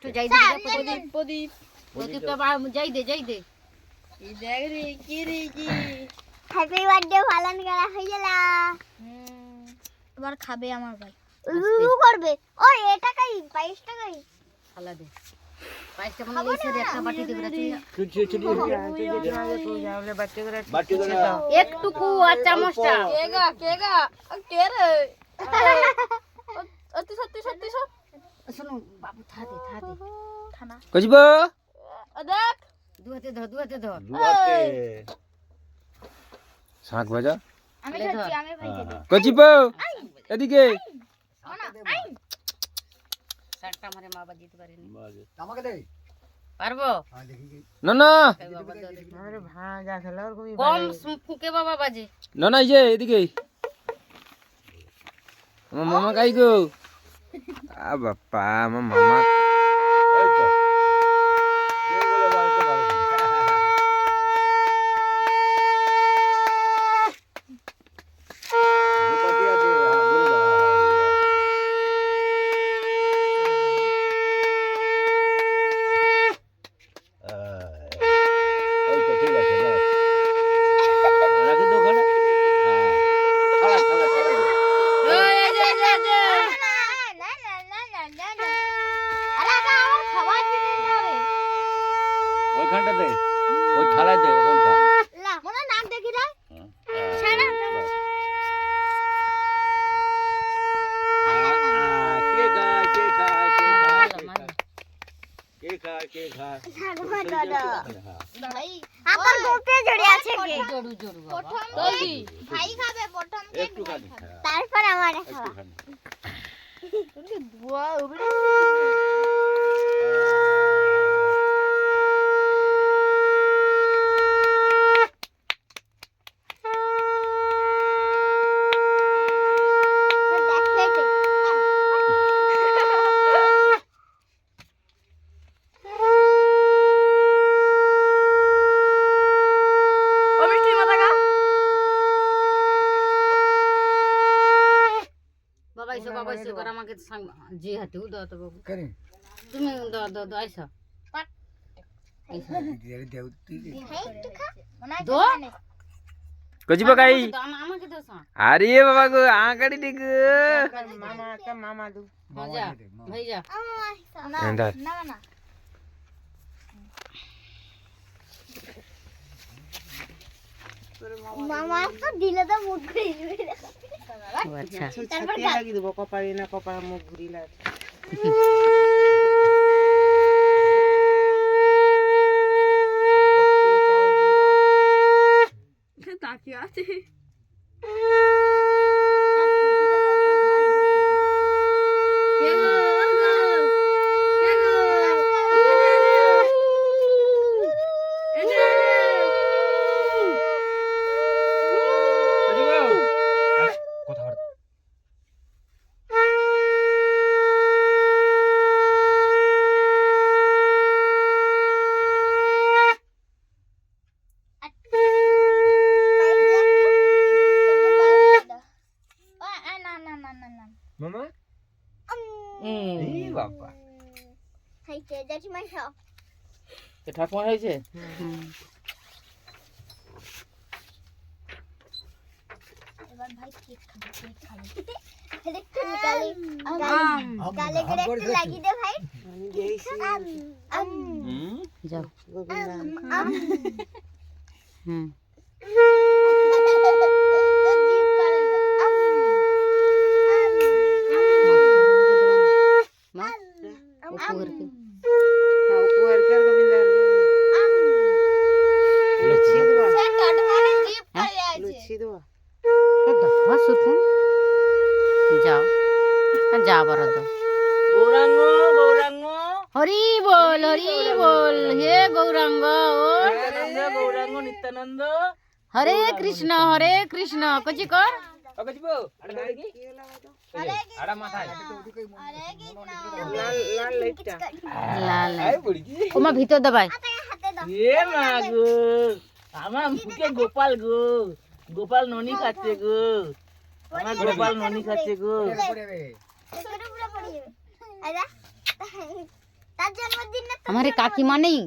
একটু যাই দে প্রদীপটা যাই দে এই দেখ রে কি হ্যাপি বার্থডে পালন করা হয়ে গেল। এবার খাবে আমার ভাই শুরু করবে। ওই এটা কাই 22 টাকাই খালা দে 22 টাকা মনে হইছে রে একটা বাটি দিবি বাটি করে একটুকু আর চামচটা কেগা কে রে সত্যি শুনো বাবু থা দে থানা কইব দেখ দুহাতে ধর শাক ভাজা আমি খাচ্ছি আমি খাইতে দে কইব এদিকে শাকটা আমারে মা বাজিতে পারেনি আমাকে দে পারবো না না আরে ভাজা খেলা আর খুবই কম ফুকে বাবা বাজে না না এই যে এদিকে আমার মামা কাই গো আ বাপ্পা আমার মামা এই তো কে বলে বাড়িতে ভালো দুপাটি আছে ওই তো ঠিক আছে বাস রাখি তো ওখানে হ্যাঁ খালা ওইখানটা দে ওই থালায় দে ওখানটা লা মনে নাক দেখি রে কে খায় ভাই আমার গোপে জড়ে আছে কে জড়ু প্রথম ভাই খাবে প্রথম একটু খানি তারপর আমার খাওয়া তোকে ধোয়া উবড়ে বাবা এসে করে আমাকে জি হাঁটিও দাও তো বাবু তুমি দাও আইসা কজিব কাই আমাকে দাও আরে বাবা গো আঁকাড়ি দিক মামা দু যা ভাই যা এন্দার না মামা তো দিলে তো মুখ ঘুরিয়ে আচ্ছা তারপর লাগি দেব কপালে না কপাল মুখ ঘুরিলা তাকিয়ে আছে মামা এই বাবা খাইতে যাচ্ছি মাই খাও তো ঠাকুমা হয়েছে এবার ভাই কেক খাবে একটু গালে করে একটু লাগিয়ে দে ভাই যাও যাও যা বড় তো গৌরাঙ্গ হরি বল হে গৌরাঙ্গ গৌরাঙ্গ নিত্যানন্দ হরে কৃষ্ণ কচি কর ওমা ভিতর দবাই আমার মুখে গোপাল ননি খাচ্ছে গো আমার গোপাল ননি খাচ্ছে গো কার জন্মদিন না আমার এই কাকিমা নেই?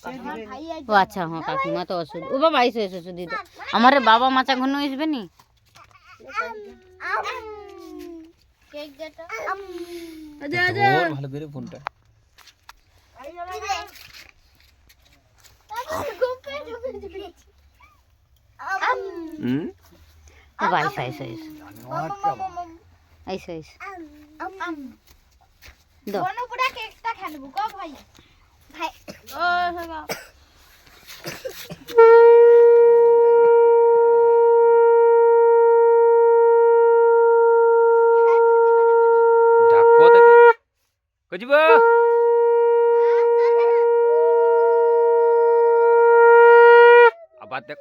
আমার ভাই ও আচ্ছা, হ্যাঁ কাকিমা তো ওষুধ। ও বাবা এসো এসো এসো দিদি। আমার এ বাবা মাচা ঘন আসবে নি? কেক যেটা ধর ভালো করে ফোনটা। হুম বাবা এসো এসো এসো এসো এসো দাও। বনপুরা কেকটা খেলবো গো ভাই। ভাই ডাকো তাকে কজিব আবার দেখ।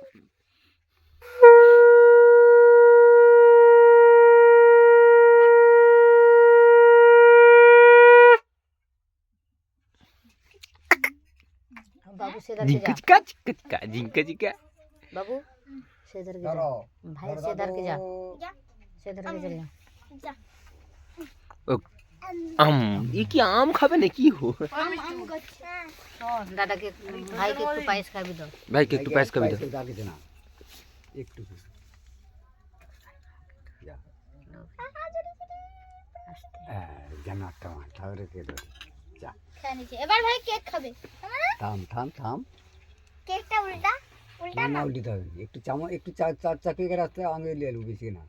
বাবু সেদারকে যা। জিঙ্কা চিকা চিকা জিঙ্কা চিকা। বাবু সেদারকে যা। ভাই সেদারকে যা। সেদারকে চল যা। যা এ কি আম খাবে না কি হো? আম করছে শোন দাদাকে ভাইকে একটু পায়েস খাবি দাও। ভাইকে একটু পায়েস খাবি দাও। একটু জানাটা তাহলে কে ধরে যা খেয়ে নিচ্ছে। এবার ভাই কেক খাবে। থাম থাম থাম কেকটা উল্টা উল্টা না উল্টিতে হবে একটু চামচ একটু চার চাকি করে রাখতে আঙুল দিয়ে আলু বেশি না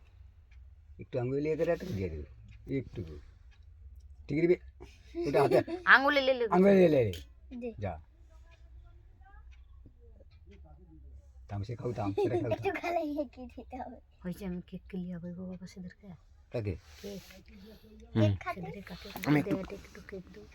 একটু আঙুল দিয়ে করে রাখতে দিয়ে দেবে একটু ঠিক আছে ওটা হাতে আঙ্গুলে লে লে আঙুল দিয়ে লে দে। যা থাম সে খাও থাম সেটা খাও একটু খালে কি দিতে হবে হইছে। আমি কেক কিলি হবে গো বাবা সেদারকে তাকে কেক হুম খাতে সেদারে কাকে আমি দে একটু কেক দাও।